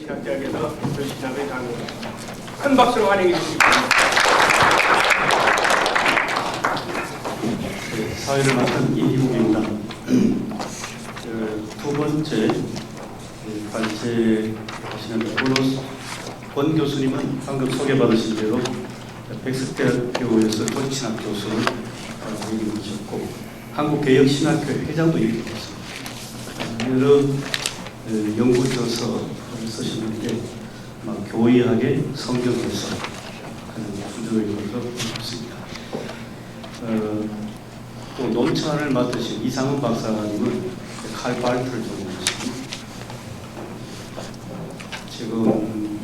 신학대학에서 신학을 강의합니다. 큰 박수로 환영해 주시기 바랍니다. 사회를 맡은 이희국입니다. 두 번째 발제하시는 권 교수님은 방금 소개받으신 대로 백석대학교에서 정치신학 교수를 임명하셨고 한국개혁신학회 회장도 임명하셨습니다. 여러 연구저서를 쓰시는데 교의학의 성경해석 하는 주제의 것으로 있습니다. 또 논찬을 맡으신 이상은 박사님은 칼 발트를 전공하시고 지금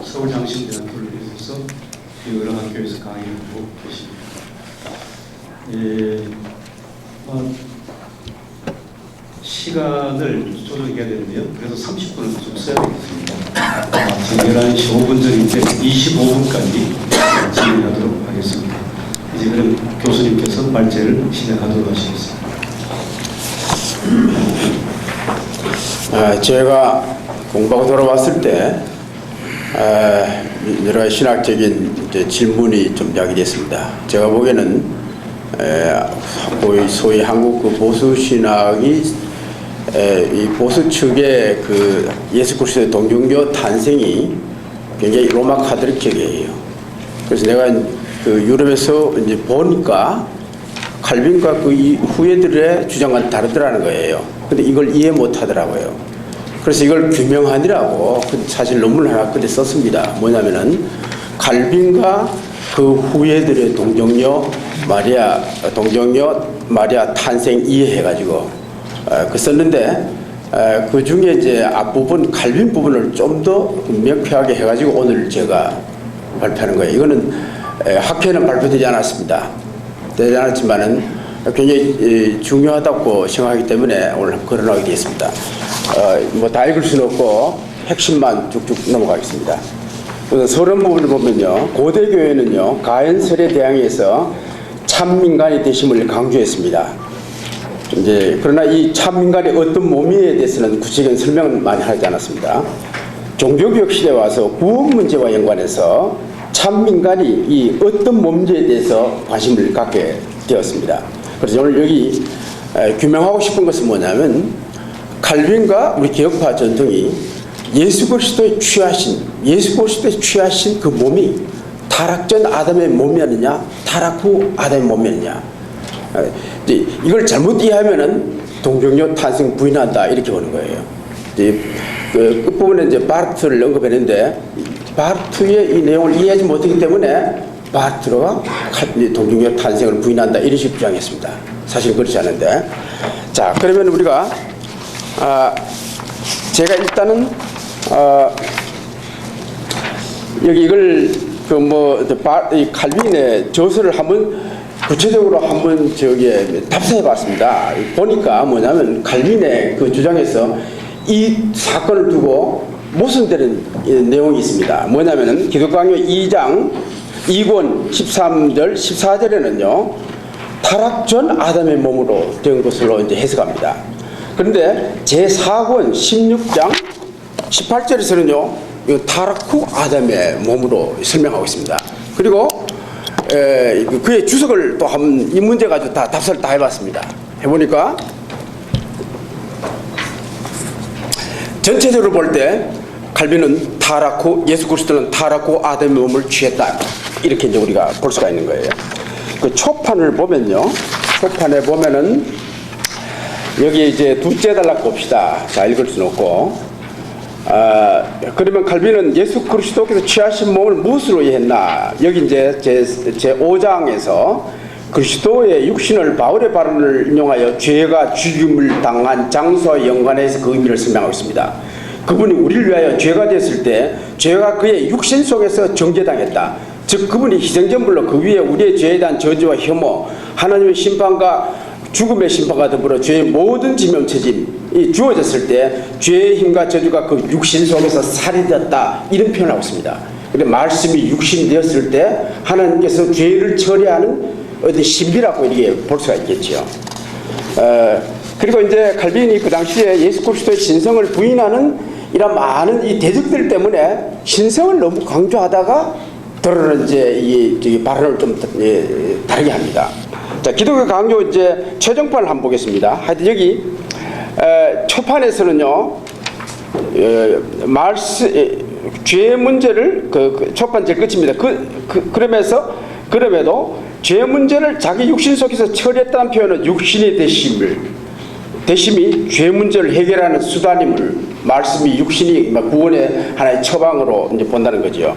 서울장신대학교를 비롯해서 여러 학교에서 강의하고 계십니다. 시간을 조정해야 되는데요. 그래서 30분은 좀 써야 되겠습니다. 지금 11시 5분 전인데 25분까지 진행하도록 하겠습니다. 이제 그럼 교수님께서 발제를 시작하도록 하시겠습니다. 제가 공부하고 돌아왔을 때 여러 가지 신학적인 질문이 좀 야기됐습니다. 제가 보기에는 소위 한국 그 보수 신학이 이 보수 측의 그 예수 그리스도의 동정교 탄생이 굉장히 로마 카톨릭적이에요. 그래서 내가 그 유럽에서 이제 보니까 칼빈과 그 후예들의 주장과는 다르더라는 거예요. 근데 이걸 이해 못 하더라고요. 그래서 이걸 규명하느라고 사실 논문을 하나 그때 썼습니다. 뭐냐면은 칼빈과 그 후예들의 동정녀 마리아 탄생 이해해가지고 그 썼는데 그 중에 이제 앞부분 칼빈 부분을 좀 더 명쾌하게 해가지고 오늘 제가 발표하는 거예요. 이거는 학회는 발표되지 않았습니다. 되지 않았지만은 굉장히 중요하다고 생각하기 때문에 오늘 거론하게 되었습니다. 뭐 다 읽을 수는 없고 핵심만 쭉쭉 넘어가겠습니다. 그래서 서론 부분을 보면요, 고대 교회는요 가hen설에 대항해서 참민간이 되심을 강조했습니다. 이제 그러나 이 참민간이 어떤 몸이에 대해서는 구체적인 설명은 많이 하지 않았습니다. 종교개혁 시대에 와서 구원 문제와 연관해서 참민간이 이 어떤 몸체에 대해서 관심을 갖게 되었습니다. 그래서 오늘 여기 규명하고 싶은 것은 뭐냐면 칼빈과 우리 개혁파 전통이 예수 그리스도의 취하신 그 몸이 타락전 아담의 몸이었느냐 타락 후 아담의 몸이었느냐, 이걸 잘못 이해하면은 동정녀 탄생 부인한다 이렇게 보는 거예요. 그 끝부분에 이제 바르트를 언급했는데 바르트의 이 내용을 이해하지 못하기 때문에 바르트가 동정녀 탄생을 부인한다 이런 식으로 주장했습니다. 사실 그렇지 않은데, 자 그러면 우리가 제가 일단은 여기 이걸 이 칼빈의 저서를 한번 구체적으로 한번 답사해봤습니다. 보니까 뭐냐면 칼빈의 그 주장에서 이 사건을 두고 모순되는 내용이 있습니다. 뭐냐면은 기독강요 2장 2권 13절 14절에는요 타락 전 아담의 몸으로 된 것으로 이제 해석합니다. 그런데 제4권 16장 18절에서는요 타락 후 아담의 몸으로 설명하고 있습니다. 그리고 그의 주석을 또 한번 이 문제 가지고 다 답사를 다 해봤습니다. 해보니까 전체적으로 볼 때 칼빈은 타락 후, 예수 그리스도는 타락 후 아담의 몸을 취했다 이렇게 이제 우리가 볼 수가 있는 거예요. 그 초판을 보면요, 초판에 보면은 여기 이제 두째 달락 봅시다. 자 읽을 수는 없고, 그러면 칼빈은 예수 그리스도께서 취하신 몸을 무엇으로 이해했나? 여기 이제 제 5장에서 그리스도의 육신을 바울의 발언을 인용하여 죄가 죽임을 당한 장소와 연관해서 그 의미를 설명하고 있습니다. 그분이 우리를 위하여 죄가 됐을 때 죄가 그의 육신 속에서 정죄당했다. 즉 그분이 희생제물로 그 위에 우리의 죄에 대한 저주와 혐오, 하나님의 심판과 죽음의 심판과 더불어 죄의 모든 지면 책임이 주어졌을 때 죄의 힘과 저주가 그 육신 속에서 살인되었다 이런 표현을 하고 있습니다. 그런데 말씀이 육신이 되었을 때 하나님께서 죄를 처리하는 어떤 신비라고 이렇게 볼 수가 있겠죠. 그리고 이제 칼빈이 그 당시에 예수 그리스도의 신성을 부인하는 이런 많은 이 대적들 때문에 신성을 너무 강조하다가 들어는 이제 이 발언을 좀 다르게 합니다. 자, 기독교 강조 이제 최종판을 한번 보겠습니다. 하여튼 여기 초판에서는요, 죄 문제를 초판 제일 끝입니다. 그럼에도 죄 문제를 자기 육신 속에서 처리했다는 표현은 육신의 대심이 죄 문제를 해결하는 수단임을 말씀이 육신이 구원의 하나의 처방으로 이제 본다는 거죠.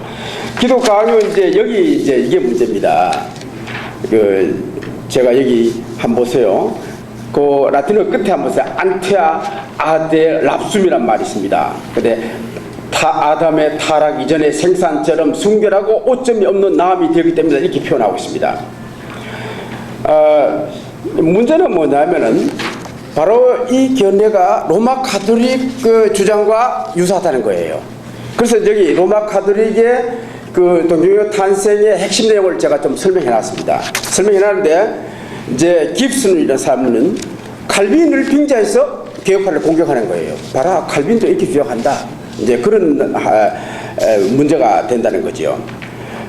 기독 강요 이제 여기 이제 이게 문제입니다. 제가 여기 한번 보세요. 그 라틴어 끝에 한번 보세요. 안테아 아데 랍숨이란 말이 있습니다. 근데 아담의 타락 이전의 생산처럼 순결하고 오점이 없는 나음이 되기 때문에 이렇게 표현하고 있습니다. 문제는 뭐냐면은 바로 이 견해가 로마 가톨릭 그 주장과 유사하다는 거예요. 그래서 여기 로마 가톨릭의 그 동정교 탄생의 핵심 내용을 제가 좀 설명해 놨습니다. 설명해 놨는데 이제 깁슨 이런 사람은 칼빈을 빙자해서 개혁파를 공격하는 거예요. 봐라, 칼빈도 이렇게 주장한다. 이제 그런 문제가 된다는 거죠.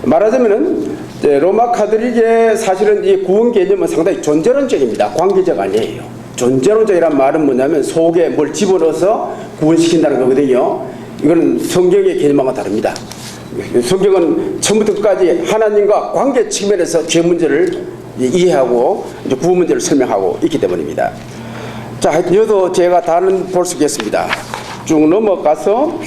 말하자면은 로마 가톨릭의 사실은 이 구원 개념은 상당히 존재론적입니다. 관계적 아니에요. 존재론적이란 말은 뭐냐면 속에 뭘 집어넣어서 구원시킨다는 거거든요. 이거는 성경의 개념과는 다릅니다. 성경은 처음부터 끝까지 하나님과 관계 측면에서 죄 문제를 이해하고 이제 구원 문제를 설명하고 있기 때문입니다. 자, 하여튼 여도 제가 다는 볼 수 있겠습니다. 쭉 넘어가서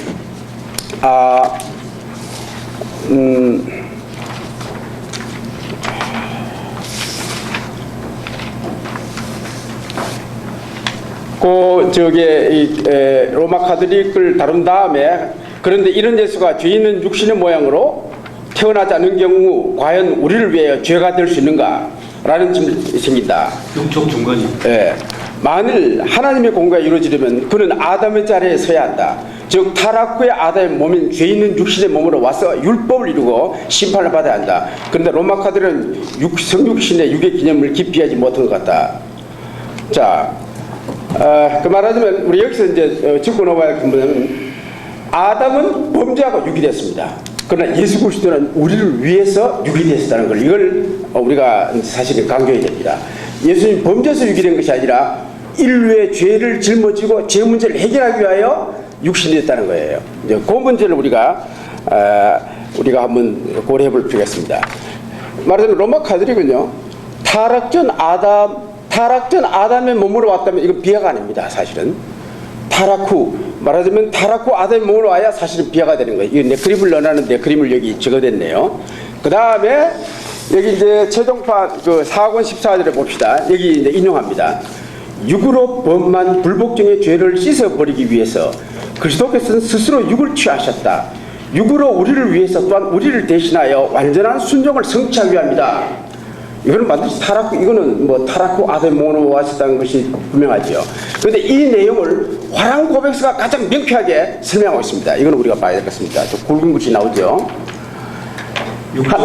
로마 가톨릭을 다룬 다음에 그런데 이런 예수가 죄 있는 육신의 모양으로 태어나지 않은 경우 과연 우리를 위해 죄가 될 수 있는가라는 질문이 생긴다. 육적 중간이. 예. 만일 하나님의 공부가 이루어지려면 그는 아담의 자리에 서야 한다. 즉 타락 후에 아담의 몸인 죄 있는 육신의 몸으로 와서 율법을 이루고 심판을 받아야 한다. 그런데 로마 가톨릭은 성육신의 육의 개념을 깊이 하지 못한 것 같다. 자, 그 말하자면 우리 여기서 이제 짚고 넘어야 할 뭐냐면 아담은 범죄하고 육이 됐습니다. 그러나 예수 그리스도는 우리를 위해서 육이 되었다는 걸 이걸 우리가 사실은 강조해야 됩니다. 예수님 범죄에서 육이 된 것이 아니라 인류의 죄를 짊어지고 죄 문제를 해결하기 위하여 육신이 됐다는 거예요. 이제 그 문제를 우리가 한번 고려해 볼 필요가 있습니다. 말하자면 로마 가톨릭은요, 타락 전 아담의 몸으로 왔다면 이건 비하가 아닙니다. 사실은 타락 후 아담의 몸으로 와야 사실은 비하가 되는 거예요. 이거 내 그림을 넣어놨는 내 그림을 여기 적어댔네요. 그 다음에 여기 이제 최종판 그 4권 14절에 봅시다. 여기 이제 인용합니다. 육으로 범한 불복종의 죄를 씻어버리기 위해서 그리스도께서는 스스로 육을 취하셨다. 육으로 우리를 위해서 또한 우리를 대신하여 완전한 순종을 성취하기 위함이다. 이거는 반드시 이거는 뭐 타락 후 아담의 몸으로 왔었다는 것이 분명하죠. 그런데 이 내용을 화랑 고백서가 가장 명쾌하게 설명하고 있습니다. 이거는 우리가 봐야 되겠습니다. 좀 굵은 글씨 나오죠.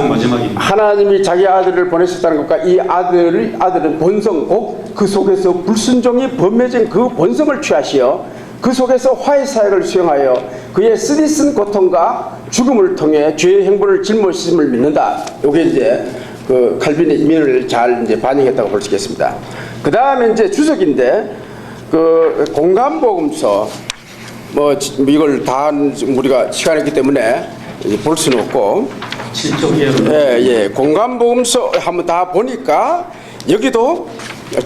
마지막입니다. 하나님이 자기 아들을 보내셨다는 것과 이 아들은 본성 곧 그 속에서 불순종이 범해진 그 본성을 취하시어 그 속에서 화해 사역을 수행하여 그의 쓰디쓴 고통과 죽음을 통해 죄의 행보를 짊어지심을 믿는다. 이게 이제 그 칼빈의 이면을 잘 이제 반영했다고 볼 수 있겠습니다. 그 다음에 이제 주석인데 그 공감복음서 뭐 이걸 다 우리가 시간이 있기 때문에 볼 수는 없고 예, 공감복음서 한번 다 보니까 여기도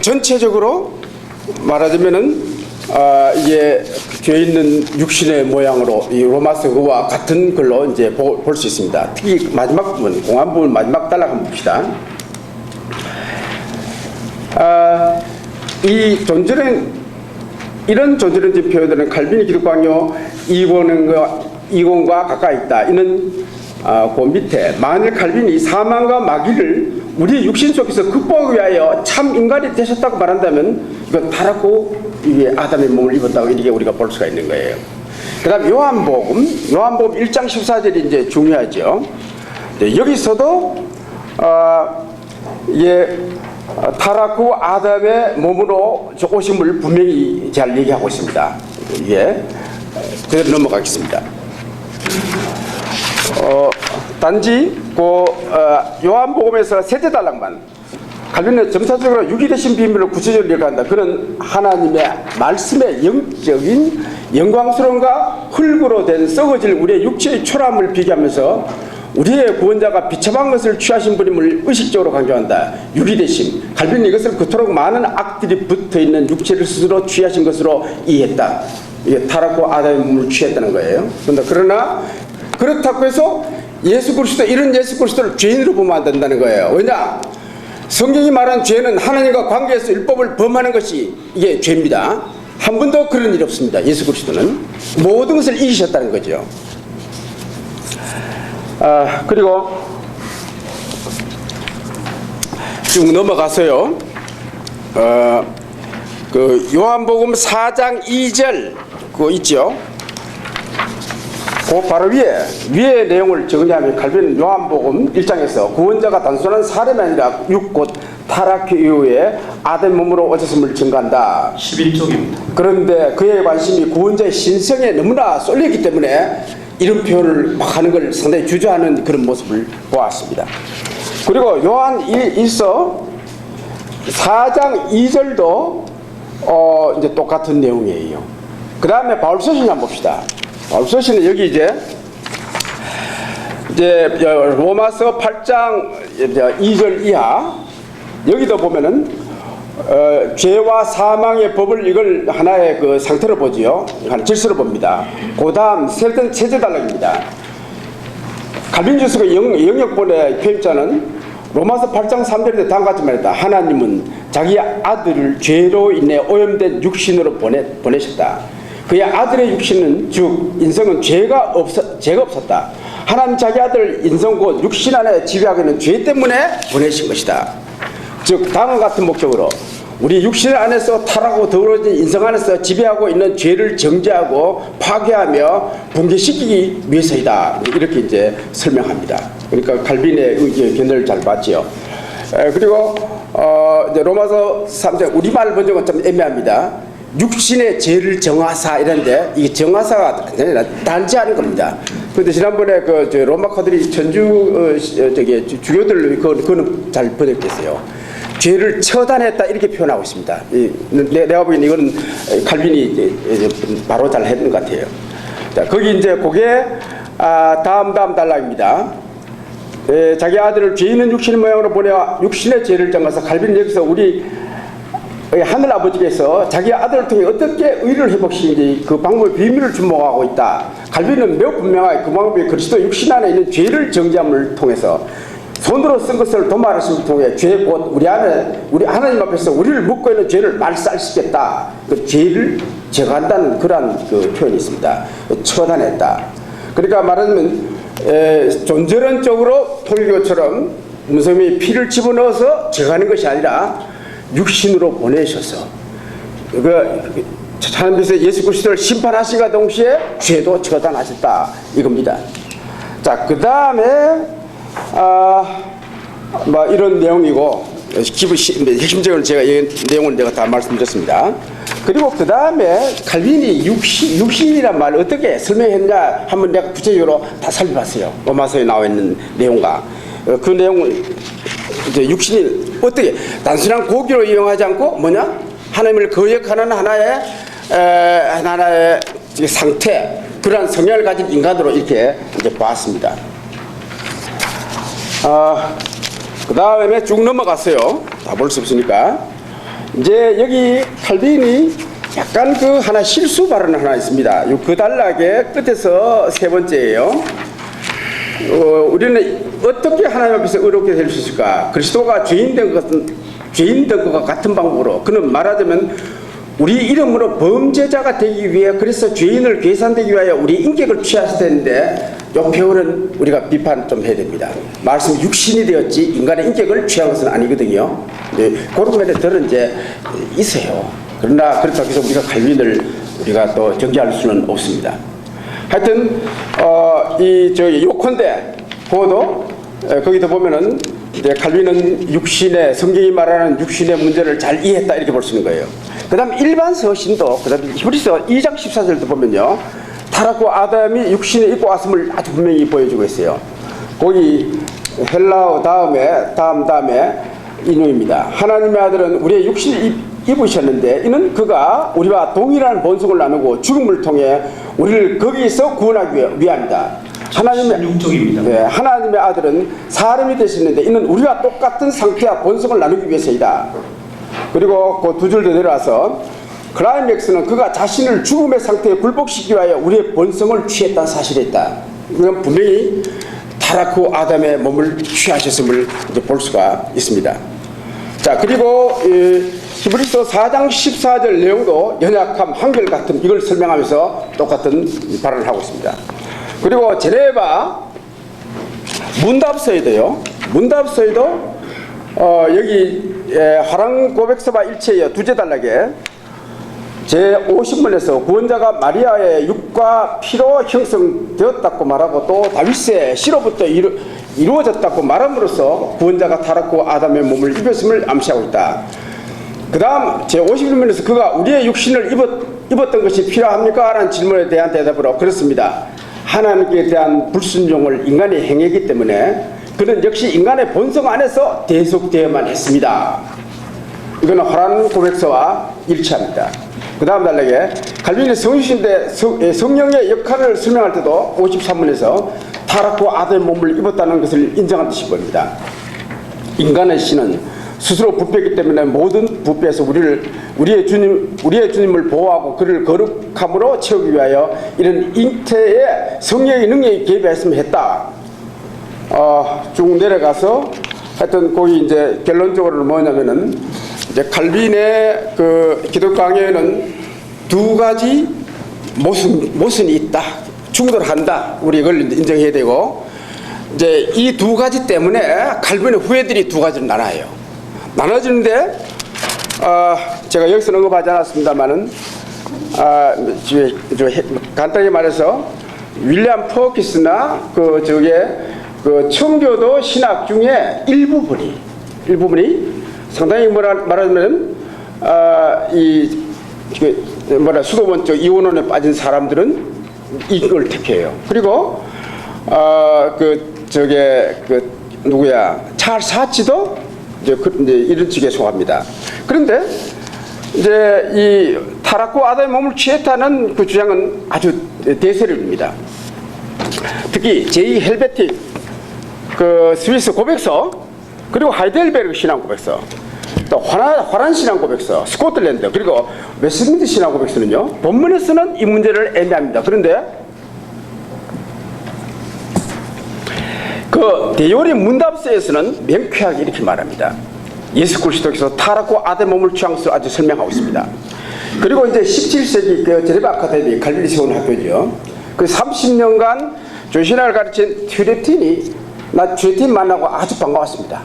전체적으로 말하자면은 이게 죄 있는 육신의 모양으로 이 로마서와 같은 걸로 이제 볼 수 있습니다. 특히 마지막 부분, 공안 부분 마지막 단락 한번 봅시다. 이런 존재론적 표현들은 칼빈의 기독강요 이권과 가까이 있다. 이는 그 밑에 만일 칼빈이 사망과 마귀를 우리 육신 속에서 극복하기 위하여 참 인간이 되셨다고 말한다면 이건 타락고 이게 아담의 몸을 입었다고 이렇게 우리가 볼 수가 있는 거예요. 그 다음 요한복음 1장 14절이 이제 중요하죠. 여기서도 타락 후 아담의 몸으로 오심을 분명히 잘 얘기하고 있습니다. 이게 그대로 넘어가겠습니다. 단지 요한복음에서 세제 단락만 칼빈은 점차적으로 유기되신 비밀을 구체적으로 읽어간다. 그는 하나님의 말씀의 영적인 영광스러움과 흙으로 된 썩어질 우리의 육체의 초라함을 비교하면서 우리의 구원자가 비참한 것을 취하신 분임을 의식적으로 강조한다. 유기되심. 칼빈은 이것을 그토록 많은 악들이 붙어있는 육체를 스스로 취하신 것으로 이해했다. 이게 타락과 아담의 몸을 취했다는 거예요. 그러나 그렇다고 해서 예수 그리스도, 이런 예수 그리스도를 죄인으로 보면 안 된다는 거예요. 왜냐? 성경이 말하는 죄는 하나님과 관계에서 율법을 범하는 것이 이게 죄입니다. 한 번도 그런 일이 없습니다. 예수 그리스도는 모든 것을 이기셨다는 거죠. 그리고 쭉 넘어가서요. 그 요한복음 4장 2절 그거 있죠. 그 바로 위에 내용을 정리하면 칼빈은 요한복음 1장에서 구원자가 단순한 사람이 아니라 육곧 타락 이후에 아담 몸으로 오셨음을 증거한다. 11쪽입니다. 그런데 그의 관심이 구원자의 신성에 너무나 쏠렸기 때문에 이런 표현을 막 하는 걸 상당히 주저하는 그런 모습을 보았습니다. 그리고 요한 1서 4장 2절도 이제 똑같은 내용이에요. 그 다음에 바울서신 한번 봅시다. 바울서신은 여기 이제 로마서 8장 2절 이하 여기도 보면은 죄와 사망의 법을 이걸 하나의 그 상태로 보지요. 하나 질서로 봅니다. 그 다음 세제 단락입니다. 칼빈주스가 영역본의 표입자는 로마서 8장 3절에 다음과 같이 말했다. 하나님은 자기 아들을 죄로 인해 오염된 육신으로 보내셨다. 그의 아들의 육신은 즉 인성은 죄가 없었다. 하나님 자기 아들 인성 곧 육신 안에 지배하고 있는 죄 때문에 보내신 것이다. 즉 다음과 같은 목적으로 우리 육신 안에서 타락하고 더러워진 인성 안에서 지배하고 있는 죄를 정죄하고 파괴하며 붕괴시키기 위해서이다. 이렇게 이제 설명합니다. 그러니까 칼빈의 의견 견해를 잘 봤지요. 그리고 이제 로마서 3장 우리말 번역은 좀 애매합니다. 육신의 죄를 정하사 이런데 이게 정하사가 단지하는 겁니다. 그런데 지난번에 그 로마 카톨릭 천주 주교들 그거는 잘 번역됐어요. 죄를 처단했다 이렇게 표현하고 있습니다. 내가 보기에는 이거는 칼빈이 바로 잘 했는 것 같아요. 자, 거기 이제 그게 다음 단락입니다. 자기 아들을 죄 있는 육신의 모양으로 보내와 육신의 죄를 정하사 칼빈은 여기서 우리 하늘 아버지께서 자기 아들을 통해 어떻게 의를 회복시키는지 그 방법의 비밀을 주목하고 있다. 칼빈은 매우 분명하게 그 방법이 그리스도 육신 안에 있는 죄를 정죄함을 통해서 손으로 쓴 것을 도말하심을 통해 죄 곧 우리 하나님 앞에서 우리를 묶고 있는 죄를 말살시켰다. 그 죄를 제거한다는 그러한 그 표현이 있습니다. 처단했다. 그러니까 말하자면 존재론적으로 통일교처럼 문성이 피를 집어넣어서 제거하는 것이 아니라 육신으로 보내셔서 하나님께서 예수 그리스도를 심판하시과 동시에 죄도 처단하셨다 이겁니다. 자, 그 다음에 뭐 이런 내용이고 핵심적으로 제가 이 내용을 내가 다 말씀드렸습니다. 그리고 그 다음에 칼빈이 육신이란 말을 어떻게 설명했냐 한번 내가 구체적으로 다 살펴봤어요. 로마서에 나와 있는 내용과 그 내용을 이제 육신이 어떻게 단순한 고기로 이용하지 않고 뭐냐 하나님을 거역하는 하나의 상태 그러한 성향을 가진 인간으로 이렇게 이제 보았습니다. 그 다음에 쭉 넘어갔어요. 다 볼 수 없으니까 이제 여기 칼빈이 약간 그 하나 실수 발언 하나 있습니다. 그 단락의 끝에서 세 번째예요. 우리는 어떻게 하나님 앞에서 의롭게 될 수 있을까? 그리스도가 죄인 된 것과 같은 방법으로 그는 말하자면 우리 이름으로 범죄자가 되기 위해 그래서 죄인을 계산되기 위하여 우리 인격을 취하실 텐데 이 표현은 우리가 비판 좀 해야 됩니다. 말씀 육신이 되었지 인간의 인격을 취한 것은 아니거든요. 그런 면들은 이제 있어요. 그러나 그렇다고 해서 우리가 칼빈을 우리가 또 정죄할 수는 없습니다. 하여튼 요컨대 그것도 거기도 보면은 이제 칼빈은 육신의 성경이 말하는 육신의 문제를 잘 이해했다 이렇게 볼 수 있는 거예요. 그 다음 일반 서신도 그 다음 히브리서 2장 14절도 보면요 타락과 아담이 육신에 입고 왔음을 아주 분명히 보여주고 있어요. 거기 헬라어 다음에 인용입니다. 하나님의 아들은 우리의 육신을 입으셨는데 이는 그가 우리와 동일한 본성을 나누고 죽음을 통해 우리를 거기에서 구원하기 위함이다. 하나님의 아들은 사람이 되셨는데 이는 우리와 똑같은 상태와 본성을 나누기 위해서이다. 그리고 그 두 줄 더 내려와서 클라이맥스는 그가 자신을 죽음의 상태에 굴복시키기 위하여 우리의 본성을 취했다는 사실이 있다. 이건 분명히 타락후 아담의 몸을 취하셨음을 이제 볼 수가 있습니다. 자, 그리고 히브리서 4장 14절 내용도 연약함, 한결같음 이걸 설명하면서 똑같은 발언을 하고 있습니다. 그리고 제네바 문답서에도요. 여기 화랑 고백서와 일체에 두제단락에 제50문에서 구원자가 마리아의 육과 피로 형성되었다고 말하고 또 다윗의 씨로부터 이루어졌다고 말함으로써 구원자가 타락후 아담의 몸을 입었음을 암시하고 있다. 그 다음 제51문에서 그가 우리의 육신을 입었던 것이 필요합니까? 라는 질문에 대한 대답으로 그렇습니다. 하나님께 대한 불순종을 인간이 행했기 때문에 그는 역시 인간의 본성 안에서 대속되어야만 했습니다. 이거는 화란 고백서와 일치합니다. 그 다음 단락에 칼빈이 성령의 역할을 설명할 때도 53문에서 타락후 아담의 몸을 입었다는 것을 인정한 뜻이 보입니다. 인간의 신은 스스로 부패했기 때문에 모든 부패에서 우리의 주님을 보호하고 그를 거룩함으로 채우기 위하여 이런 잉태의 성령의 능력이 개입했으면 했다. 쭉 내려가서 하여튼 거기 이제 결론적으로는 뭐냐면은 이제 칼빈의 그 기독 강의에는 두 가지 모순이 있다. 충돌한다. 우리 이걸 인정해야 되고 이제 이 두 가지 때문에 칼빈의 후예들이 두 가지로 나눠지는데 제가 여기서 언급하지 않았습니다만은 간단히 말해서 윌리엄 퍼키스나 그 청교도 신학 중에 일부분이 상당히 말하자면 수도원적 이원론에 빠진 사람들은 이걸 택해요. 그리고 찰스 하치도 이제 이런 측에 속합니다. 그런데 이제 이 타락후 아담의 몸을 취했다는 그 주장은 아주 대세입니다. 특히 제2 헬베틱 그 스위스 고백서 그리고 하이델베르그 신앙 고백서 또 화란 신앙 고백서 스코틀랜드 그리고 웨스트민스터 신앙 고백서는요 본문에서는 이 문제를 애매합니다. 그런데 그 대요리 문답서에서는 명쾌하게 이렇게 말합니다. 예수 그리스도께서 타락후 아담의 몸을 취한 것을 아주 설명하고 있습니다. 그리고 이제 17세기 그 제네바 아카데미 칼빈이 세운 학교죠. 그 30년간 조신학을 가르친 튜레틴이 나 튜레틴 만나고 아주 반가웠습니다.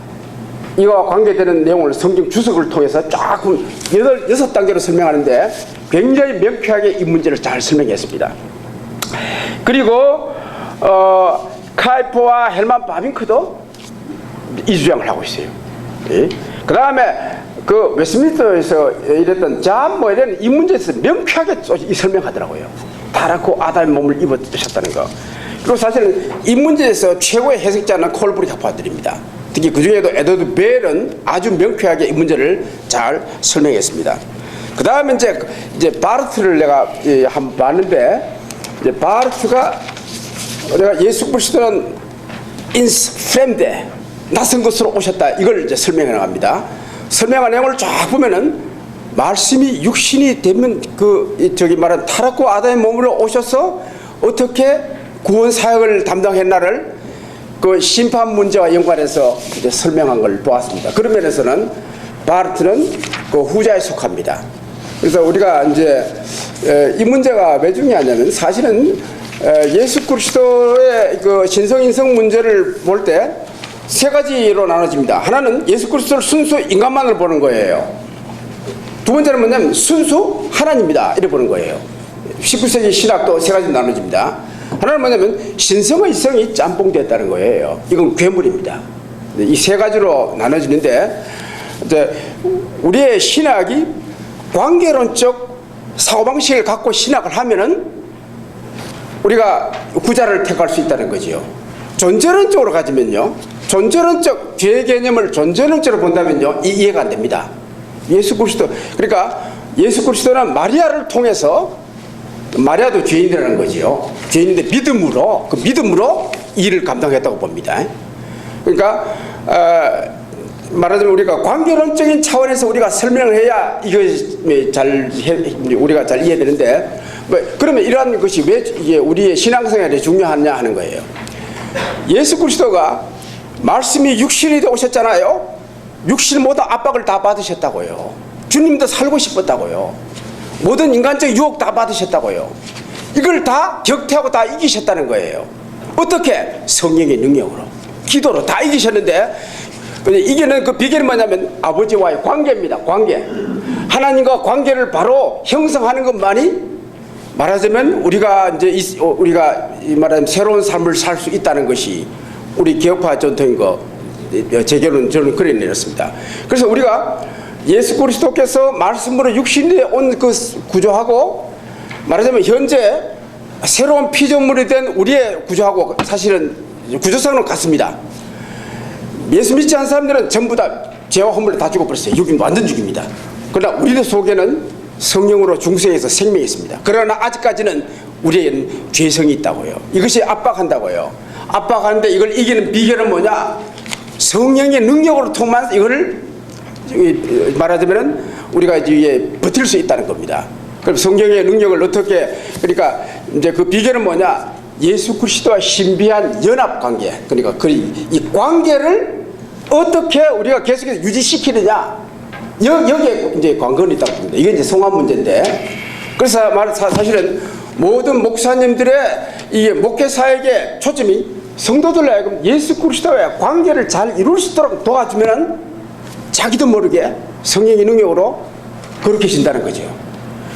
이와 관계되는 내용을 성경 주석을 통해서 조금 6단계로 설명하는데 굉장히 명쾌하게 이 문제를 잘 설명했습니다. 그리고 카이퍼와 헬만 바빙크도 이 주장을 하고 있어요. 예? 그 다음에 그 웨스트민스터에서 이랬던 잠 이런 이 문제에서 명쾌하게 설명하더라고요. 타락후 아담의 몸을 입으셨다는 거. 그리고 사실은 이 문제에서 최고의 해석자는 콜브리 학파들입니다. 특히 그 중에도 에드워드 벨은 아주 명쾌하게 이 문제를 잘 설명했습니다. 그 다음에 이제 바르트를 내가 한번 봤는데 이제 바르트가 내가 예수 그리스도는 인스프렘데 낯선 것으로 오셨다 이걸 이제 설명해 나갑니다. 설명한 내용을 쫙 보면은 말씀이 육신이 되면 말한 타락후 아담의 몸으로 오셔서 어떻게 구원 사역을 담당했나를 그 심판 문제와 연관해서 이제 설명한 걸 보았습니다. 그런 면에서는 바르트는 그 후자에 속합니다. 그래서 우리가 이제 이 문제가 왜 중요하냐면 사실은 예수 그리스도의 그 신성인성 문제를 볼 때 세 가지로 나눠집니다. 하나는 예수 그리스도를 순수 인간만을 보는 거예요. 두 번째는 뭐냐면 순수 하나님이다 이렇게 보는 거예요. 19세기 신학도 세 가지로 나눠집니다. 하나는 뭐냐면 신성의 성이 짬뽕됐다는 거예요. 이건 괴물입니다. 이 세 가지로 나눠지는데 이제 우리의 신학이 관계론적 사고방식을 갖고 신학을 하면은 우리가 구자를 택할 수 있다는 거지요. 존재론적으로 가지면요, 존재론적 죄 개념을 존재론적으로 본다면요, 이해가 안 됩니다. 예수 그리스도, 그러니까 예수 그리스도는 마리아를 통해서, 마리아도 죄인이라는 거지요. 죄인인데 믿음으로, 그 믿음으로 일을 감당했다고 봅니다. 그러니까 말하자면 우리가 관계론적인 차원에서 우리가 설명을 해야 이거 우리가 잘 이해되는데, 그러면 이러한 것이 왜 이게 우리의 신앙생활에 중요하냐 하는 거예요. 예수 그리스도가 말씀이 육신이 되어 오셨잖아요. 육신 모든 압박을 다 받으셨다고요. 주님도 살고 싶었다고요. 모든 인간적 유혹 다 받으셨다고요. 이걸 다 격퇴하고 다 이기셨다는 거예요. 어떻게? 성령의 능력으로, 기도로 다 이기셨는데, 이기는 그 비결은 뭐냐면 아버지와의 관계입니다. 관계. 하나님과 관계를 바로 형성하는 것만이 말하자면 우리가 말하자면 새로운 삶을 살 수 있다는 것이 우리 개혁파 전통인 거, 제 결론은 저는 그래 내렸습니다. 그래서 우리가 예수 그리스도께서 말씀으로 육신에 온 그 구조하고 말하자면 현재 새로운 피조물이 된 우리의 구조하고 사실은 구조상은 같습니다. 예수 믿지 않는 사람들은 전부 다 죄와 허물에 다 죽어버렸어요. 육인 완전 죽입니다. 그러나 우리들 속에는 성령으로 중생에서 생명이 있습니다. 그러나 아직까지는 우리에는 죄성이 있다고요. 이것이 압박한다고요. 압박하는데 이걸 이기는 비결은 뭐냐? 성령의 능력으로 통만 이거를 말하자면 우리가 이제 버틸 수 있다는 겁니다. 그럼 성령의 능력을 어떻게, 그러니까 이제 그 비결은 뭐냐? 예수 그리스도와 신비한 연합 관계. 그러니까 이 관계를 어떻게 우리가 계속해서 유지시키느냐? 여기에 이제 관건이 있다고 봅니다. 이게 이제 성화 문제인데, 그래서 사실은 모든 목사님들의 이 목회사에게 초점이 성도들로 하여금 예수 그리스도와의 관계를 잘 이룰 수 있도록 도와주면 자기도 모르게 성령의 능력으로 그렇게 신다는 거죠.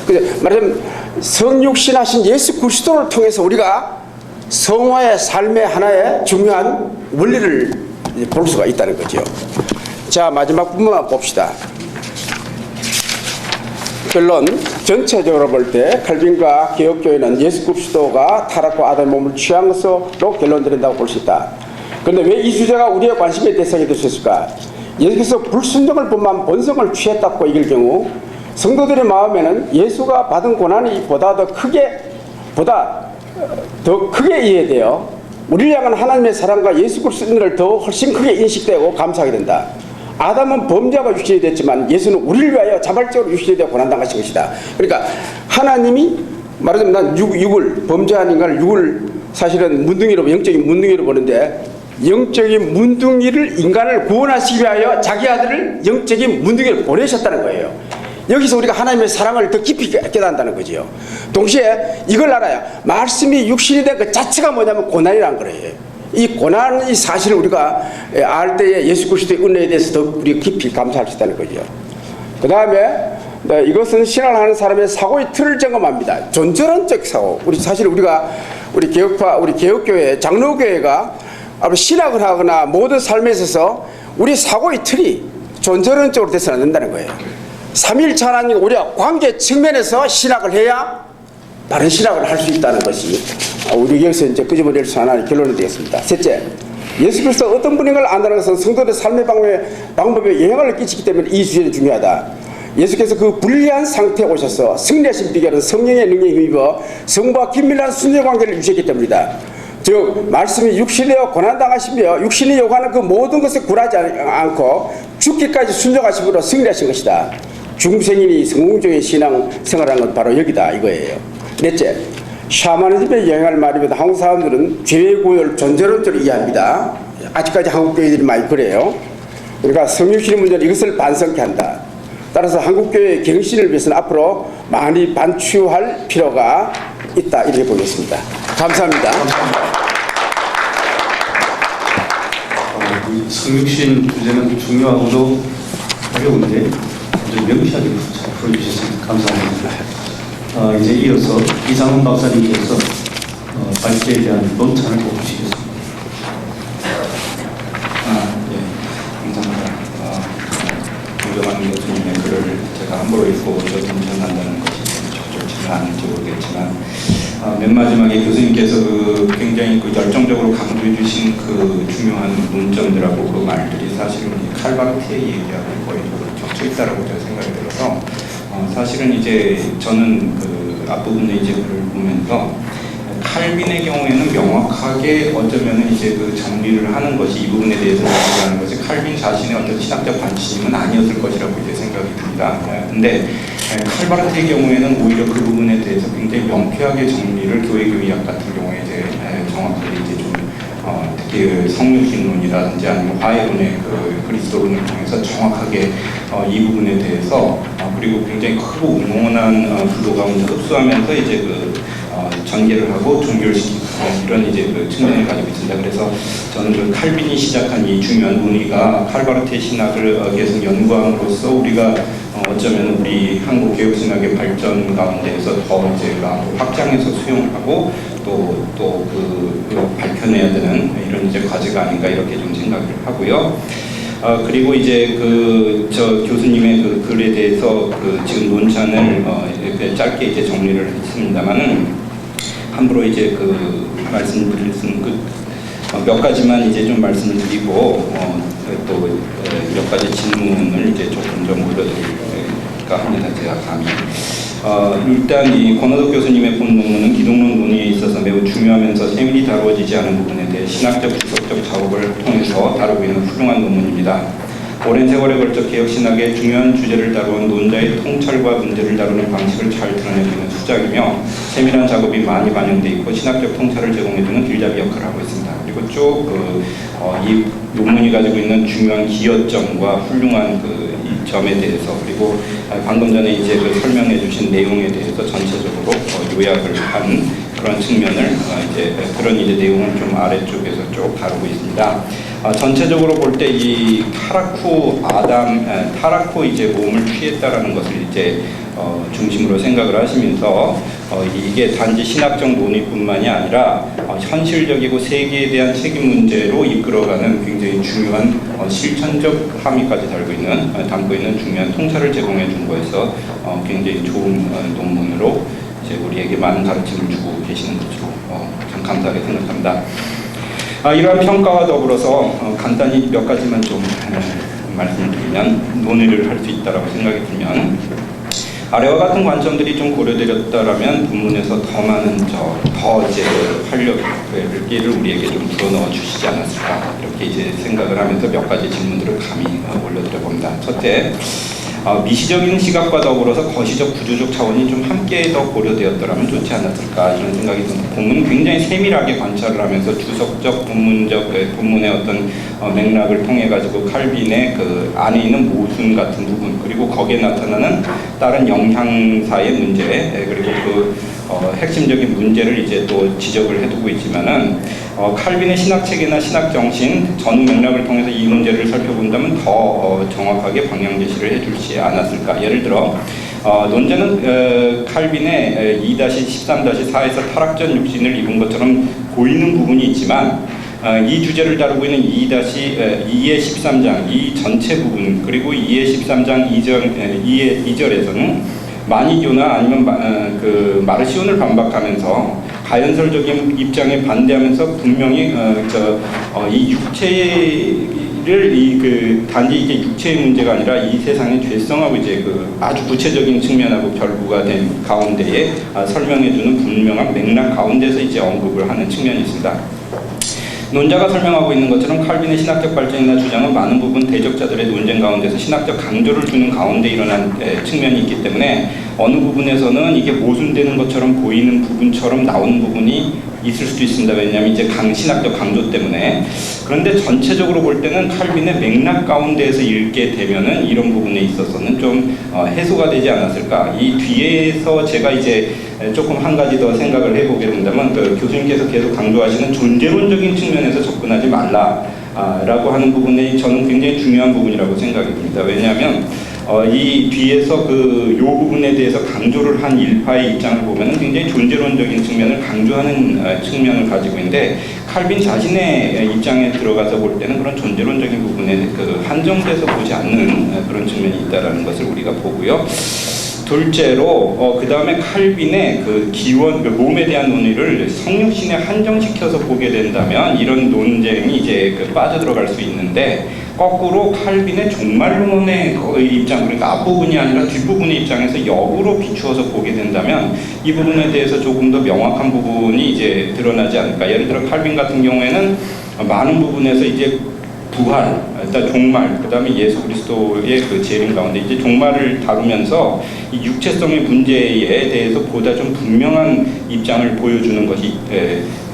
그래서 말하자면 성육신하신 예수 그리스도를 통해서 우리가 성화의 삶의 하나의 중요한 원리를 볼 수가 있다는 거죠. 자, 마지막 부분만 봅시다. 결론, 전체적으로 볼 때 칼빈과 개혁교회는 예수 그리스도가 타락과 아담의 몸을 취한 것으로 결론 드린다고 볼 수 있다. 그런데 왜 이 주제가 우리의 관심의 대상이 될 수 있을까? 예수께서 불순종을 범한 본성을 취했다고 이길 경우 성도들의 마음에는 예수가 받은 고난이 보다 더 크게 이해되어 우리를 향한 하나님의 사랑과 예수 그리스도를 더 훨씬 크게 인식되고 감사하게 된다. 아담은 범죄가 육신이 됐지만 예수는 우리를 위하여 자발적으로 육신이 되어 고난당하신 것이다. 그러니까 하나님이 말하자면 난 육을, 범죄한 인간을 육을 사실은 문둥이로, 영적인 문둥이로 보는데, 영적인 문둥이를 인간을 구원하시기 위하여 자기 아들을 영적인 문둥이를 보내셨다는 거예요. 여기서 우리가 하나님의 사랑을 더 깊이 깨닫는다는 거지요. 동시에 이걸 알아야 말씀이 육신이 된 그 자체가 뭐냐면 고난이라는 거예요. 이 고난의 사실을 우리가 알 때에 예수 그리스도의 은혜에 대해서 더 우리가 깊이 감사할 수 있다는 거죠. 그 다음에 이것은 신앙하는 사람의 사고의 틀을 점검합니다. 존재론적 사고. 우리 개혁교회, 장로교회가 신학을 하거나 모든 삶에 있어서 우리 사고의 틀이 존재론적으로 돼서는 안 된다는 거예요. 삼위일체 하나님, 우리가 관계 측면에서 신학을 해야 바른 신학을 할 수 있다는 것이 우리 여기서 이제 끄집어낼 수 하나의 결론이 되겠습니다. 셋째, 예수 그리스도 어떤 분인 걸 안다는 것은 성도들의 삶의 방법에 영향을 끼치기 때문에 이 주제는 중요하다. 예수께서 그 불리한 상태에 오셔서 승리하신 비결은 성령의 능력에 힘입어 성부와 긴밀한 순혈 관계를 유지했기 때문이다. 즉 말씀이 육신이여 고난당하시며 육신이 요구하는 그 모든 것에 굴하지 않고 죽기까지 순종하심으로 승리하신 것이다. 중생인이 성공적인 신앙 생활하는 건 바로 여기다 이거예요. 넷째, 샤머니즘의 영향을 말하면 한국 사람들은 죄구요를 존재론적으로 이해합니다. 아직까지 한국 교회들이 많이 그래요. 그러니까 성육신의 문제는 이것을 반성케 한다. 따라서 한국교회의 경신을 위해서는 앞으로 많이 반추할 필요가 있다, 이렇게 보겠습니다. 감사합니다. 성육신 주제는 중요하고도 어려운데 아주 명쾌하게 풀어주셨습니다. 감사합니다. 이제 이어서 이상훈 박사님께서 발제에 대한 논찬을 보시겠습니다. 감사합니다. 공정한 교수님의 글을 제가 함부로 읽고 저도 인정한다는 것이 적절치는 않을지 모르겠지만 맨 마지막에 교수님께서 굉장히 열정적으로 강조해 주신 중요한 논점들하고 그 말들이 사실은 칼바르트의 얘기하고 거의 겹쳐 있다라고 제가 생각이 들어서 사실은 이제 저는 앞부분에 이제 글을 보면서 칼빈의 경우에는 명확하게 어쩌면은 이제 정리를 하는 것이 이 부분에 대해서 얘기하는 것이 칼빈 자신의 어떤 신학적 관심은 아니었을 것이라고 이제 생각이 듭니다. 근데 칼바르트의 경우에는 오히려 그 부분에 대해서 굉장히 명쾌하게 정리를 교회교의학 같은 경우에 이제 정확하게 이제 좀 특히 성육신론이라든지 아니면 화해론의 그리스도론을 통해서 정확하게 이 부분에 대해서 그리고 굉장히 크고 웅원한 구도 가운데 흡수하면서 이제 전개를 하고 종결시키고 이런 이제 측면을 가지고 있습니다. 그래서 저는 칼빈이 시작한 이 중요한 논의가 칼바르트의 신학을 계속 연구함으로써 우리가 어쩌면 우리 한국 개혁 신학의 발전 가운데에서 더 이제 확장해서 수용을 하고 또 밝혀내야 되는 이런 이제 과제가 아닌가 이렇게 좀 생각을 하고요. 그리고 이제 저 교수님의 글에 대해서 지금 논찬을 이렇게 짧게 이제 정리를 했습니다만은 함부로 이제 말씀드릴 수는 몇 가지만 이제 좀 말씀을 드리고 또 몇 가지 질문을 이제 조금 좀 올려드릴까 합니다. 제가 감히. 일단 이 권호덕 교수님의 본 논문은 기독론 논의에 있어서 매우 중요하면서 세밀히 다루어지지 않은 부분에 대해 신학적 주석적 작업을 통해서 다루고 있는 훌륭한 논문입니다. 오랜 세월에 걸쳐 개혁신학의 중요한 주제를 다루은 논자의 통찰과 문제를 다루는 방식을 잘 드러내고 있는 수작이며 세밀한 작업이 많이 반영되어 있고 신학적 통찰을 제공해주는 길잡이 역할을 하고 있습니다. 그리고 쭉 이 논문이 가지고 있는 중요한 기여점과 훌륭한 이 점에 대해서 그리고 방금 전에 이제 설명해 주신 내용에 대해서 전체적으로 요약을 한 그런 측면을 이제 그런 이제 내용을 좀 아래쪽에서 쭉 다루고 있습니다. 전체적으로 볼 때 이 타라쿠 이제 몸을 취했다라는 것을 이제 중심으로 생각을 하시면서 이게 단지 신학적 논의뿐만이 아니라 현실적이고 세계에 대한 책임 문제로 이끌어가는 굉장히 중요한 실천적 함의까지 담고 있는 중요한 통찰을 제공해 준 거에서 굉장히 좋은 논문으로 이제 우리에게 많은 가르침을 주고 계시는 것으로 참 감사하게 생각합니다. 이러한 평가와 더불어서 간단히 몇 가지만 좀 말씀을 드리면 논의를 할 수 있다라고 생각이 들면 아래와 같은 관점들이 좀 고려되었다라면 본문에서 더 많은 더 이제 활력을 우리에게 좀 불어넣어 주시지 않았을까 이렇게 이제 생각을 하면서 몇 가지 질문들을 감히 올려드려 봅니다. 첫째, 미시적인 시각과 더불어서 거시적 구조적 차원이 좀 함께 더 고려되었더라면 좋지 않았을까 이런 생각이 듭니다. 본문은 굉장히 세밀하게 관찰을 하면서 주석적, 본문의 어떤 맥락을 통해 가지고 칼빈의 안에 있는 모순 같은 부분 그리고 거기에 나타나는 다른 영향사의 문제 그리고 핵심적인 문제를 이제 또 지적을 해두고 있지만은 칼빈의 신학체계나 신학정신 전후 맥락을 통해서 이 문제를 살펴본다면 더 정확하게 방향 제시를 해주지 않았을까. 예를 들어 논제는 칼빈의 2-13-4에서 타락전 육신을 입은 것처럼 보이는 부분이 있지만 이 주제를 다루고 있는 2-2의 13장 이 전체 부분 그리고 2의 13장 2절에서는 마니교나 아니면 마르시온을 반박하면서 가연설적인 입장에 반대하면서 분명히 이 육체를 단지 이게 육체의 문제가 아니라 이 세상의 죄성하고 이제 아주 구체적인 측면하고 결부가 된 가운데에 설명해주는 분명한 맥락 가운데서 이제 언급을 하는 측면이 있습니다. 논자가 설명하고 있는 것처럼 칼빈의 신학적 발전이나 주장은 많은 부분 대적자들의 논쟁 가운데서 신학적 강조를 주는 가운데 일어난 측면이 있기 때문에 어느 부분에서는 이게 모순되는 것처럼 보이는 부분처럼 나오는 부분이 있을 수도 있습니다. 왜냐하면 이제 신학적 강조 때문에. 그런데 전체적으로 볼 때는 칼빈의 맥락 가운데에서 읽게 되면은 이런 부분에 있어서는 좀 해소가 되지 않았을까. 이 뒤에서 제가 이제 조금 한 가지 더 생각을 해보게 된다면 교수님께서 계속 강조하시는 존재론적인 측면에서 접근하지 말라라고 하는 부분이 저는 굉장히 중요한 부분이라고 생각이 듭니다. 왜냐하면 이 뒤에서 요 부분에 대해서 강조를 한 일파의 입장을 보면 굉장히 존재론적인 측면을 강조하는 측면을 가지고 있는데 칼빈 자신의 입장에 들어가서 볼 때는 그런 존재론적인 부분에 한정돼서 보지 않는 그런 측면이 있다는 것을 우리가 보고요. 둘째로 그 다음에 칼빈의 그 기원, 그 몸에 대한 논의를 성육신에 한정시켜서 보게 된다면 이런 논쟁이 이제 빠져들어갈 수 있는데, 거꾸로 칼빈의 종말론의 입장, 그러니까 앞부분이 아니라 뒷부분의 입장에서 역으로 비추어서 보게 된다면 이 부분에 대해서 조금 더 명확한 부분이 이제 드러나지 않을까. 예를 들어 칼빈 같은 경우에는 많은 부분에서 이제 부활, 일단 종말, 그 다음에 예수 그리스도의 그 재림 가운데 이제 종말을 다루면서 이 육체성의 문제에 대해서 보다 좀 분명한 입장을 보여주는 것이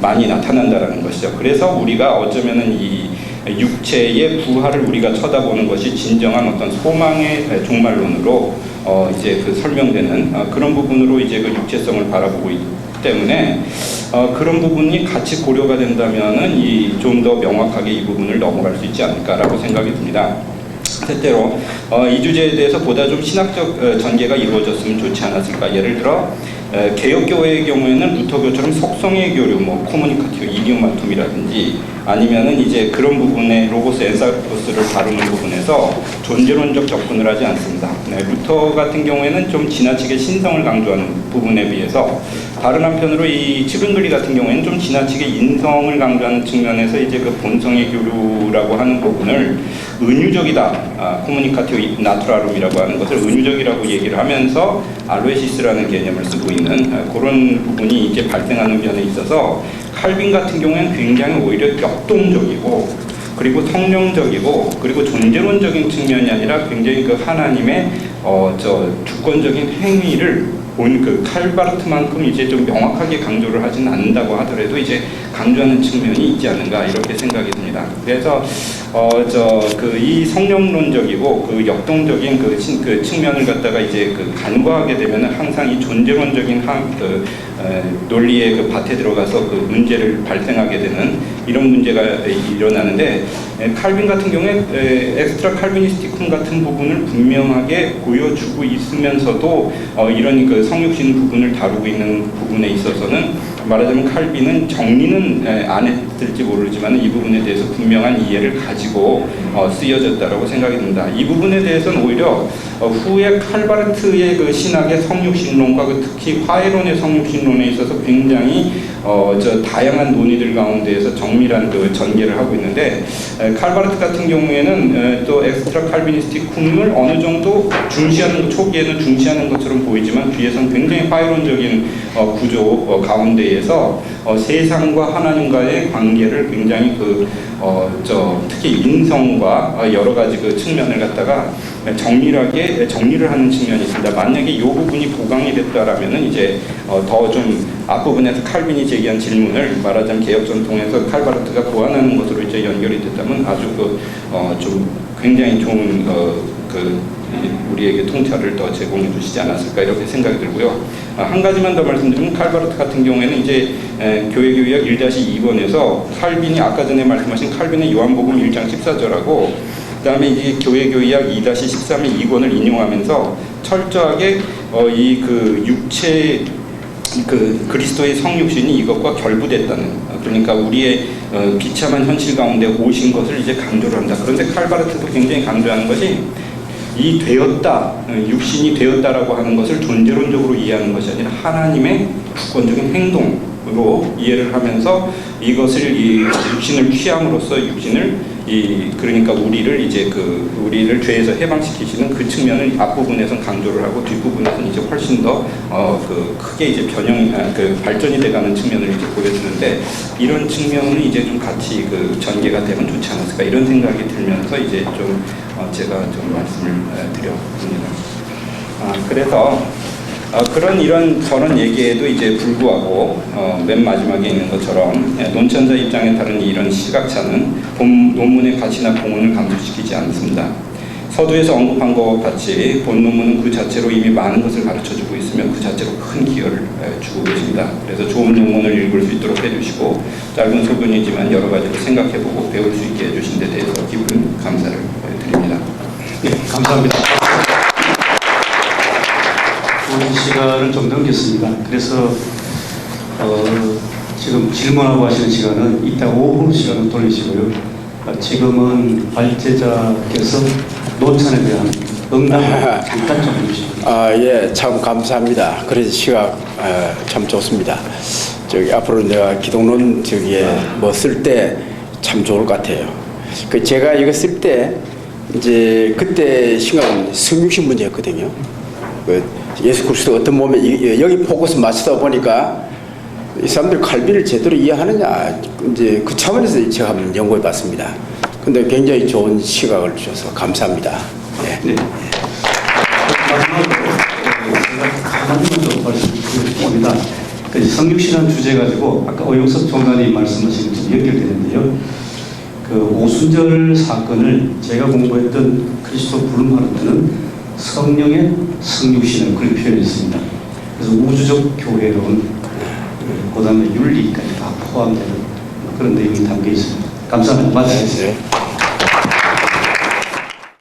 많이 나타난다라는 것이죠. 그래서 우리가 어쩌면은 이 육체의 부활을 우리가 쳐다보는 것이 진정한 어떤 소망의 종말론으로 이제 그 설명되는 그런 부분으로 이제 그 육체성을 바라보고 있기 때문에 그런 부분이 같이 고려가 된다면은 좀 더 명확하게 이 부분을 넘어갈 수 있지 않을까라고 생각이 듭니다. 셋째로 이 주제에 대해서 보다 좀 신학적 전개가 이루어졌으면 좋지 않았을까. 예를 들어 개혁교회의 경우에는 루터교처럼 속성의 교류, 뭐 코무니카티오, 이디오마툼이라든지 아니면은 이제 그런 부분에 로고스, 엔사이코스를 다루는 부분에서 존재론적 접근을 하지 않습니다. 루터 같은 경우에는 좀 지나치게 신성을 강조하는 부분에 비해서 다른 한편으로 이 치근글리 같은 경우에는 좀 지나치게 인성을 강조하는 측면에서 이제 그 본성의 교류라고 하는 부분을 은유적이다, 코무니카티오 나투라룸이라고 하는 것을 은유적이라고 얘기를 하면서 알로에시스라는 개념을 쓰고 있는 그런 부분이 이제 발생하는 면에 있어서 칼빈 같은 경우에는 굉장히 오히려 역동적이고 그리고 성령적이고 그리고 존재론적인 측면이 아니라 굉장히 그 하나님의 주권적인 행위를 그 칼바르트만큼 이제 좀 명확하게 강조를 하지는 않는다고 하더라도 이제 강조하는 측면이 있지 않는가 이렇게 생각이 듭니다. 그래서 이 성령론적이고 그 역동적인 그 측면을 갖다가 이제 간과하게 되면은 항상 이 존재론적인 논리의 그 밭에 들어가서 그 문제를 발생하게 되는 이런 문제가 일어나는데, 칼빈 같은 경우에 엑스트라 칼비니스티쿰 같은 부분을 분명하게 보여주고 있으면서도 이런 그 성육신 부분을 다루고 있는 부분에 있어서는 말하자면 칼빈은 정리는 안 했을지 모르지만 이 부분에 대해서 분명한 이해를 가지고 쓰여졌다라고 생각이 듭니다. 이 부분에 대해서는 오히려 후에 칼바르트의 그 신학의 성육신론과 특히 화해론의 성육신론에 있어서 굉장히 다양한 논의들 가운데에서 정밀한 그 전개를 하고 있는데, 칼바르트 같은 경우에는 또 엑스트라 칼비니스티쿰을 어느 정도 중시하는, 초기에는 중시하는 것처럼 보이지만 뒤에서는 굉장히 화해론적인 구조 가운데에서 세상과 하나님과의 관계를 굉장히 특히 인성과 여러 가지 그 측면을 갖다가 정밀하게 정리를 하는 측면이 있습니다. 만약에 이 부분이 보강이 됐다라면은 이제 더 좀 앞부분에서 칼빈이 제기한 질문을 말하자면 개혁 전통에서 칼바르트가 보완하는 것으로 이제 연결이 됐다면 아주 좀 굉장히 좋은 우리에게 통찰을 더 제공해 주시지 않았을까 이렇게 생각이 들고요. 한 가지만 더 말씀드리면 칼바르트 같은 경우에는 이제 교회교약 1-2번에서 칼빈이 아까 전에 말씀하신 칼빈의 요한복음 1장 14절하고 그 다음에 이제 교회교약 2-13의 2권을 인용하면서 철저하게 이 육체 그리스도의 성육신이 이것과 결부됐다는, 그러니까 우리의 비참한 현실 가운데 오신 것을 이제 강조를 합니다. 그런데 칼바르트도 굉장히 강조하는 것이 이 되었다, 육신이 되었다라고 하는 것을 존재론적으로 이해하는 것이 아니라 하나님의 주권적인 행동으로 이해를 하면서 이것을 이 육신을 취함으로써 육신을 그러니까 우리를 죄에서 해방시키시는 그 측면을 앞부분에서는 강조를 하고 뒷부분에서는 이제 훨씬 더 크게 이제 발전이 돼가는 측면을 이제 보여주는데, 이런 측면은 이제 좀 같이 전개가 되면 좋지 않았을까 이런 생각이 들면서 이제 좀 제가 좀 말씀을 드려봅니다. 그래서 이런 저런 얘기에도 이제 불구하고 맨 마지막에 있는 것처럼 논천자 입장에 따른 이런 시각차는 본 논문의 가치나 공헌을 감소시키지 않습니다. 서두에서 언급한 것과 같이 본 논문은 그 자체로 이미 많은 것을 가르쳐주고 있으며 그 자체로 큰 기여를 주고 계십니다. 그래서 좋은 논문을 읽을 수 있도록 해주시고 짧은 소견이지만 여러 가지를 생각해보고 배울 수 있게 해주신 데 대해서 깊은 감사를 드립니다. 네, 감사합니다. 오늘 시간을 좀 넘겼습니다. 그래서 지금 질문하고 하시는 시간은 이따 오후 시간을 돌리시고요. 지금은 발제자께서 논천에 대한 응답 잠깐 좀 해주시면. 예, 참 감사합니다. 그래서 시각 참 좋습니다. 저기 앞으로 내가 기독론 저기에 뭐 쓸 때 참 좋을 것 같아요. 그 제가 이거 쓸 때 이제 그때 시각은 성육신 문제였거든요. 그 예수 그리스도 어떤 몸에 여기 포커스 맞추다 보니까 이 사람들 칼빈을 제대로 이해하느냐 이제 그 차원에서 제가 한번 연구해 봤습니다. 근데 굉장히 좋은 시각을 주셔서 감사합니다. 예. 네. 마지막으로 제가 하나만 더 말씀드리겠습니다. 성육신한 주제 가지고 아까 오영석 총장님 말씀하신 것 좀 연결되는데요. 그 오순절 사건을 제가 공부했던 그리스도 부름하는 성령의 성육신을 그렇게 표현했습니다. 그래서 우주적 교회론, 그다음에 윤리까지 다 포함되는 그런 내용이 담겨 있습니다. 감사합니다. 맞습니다.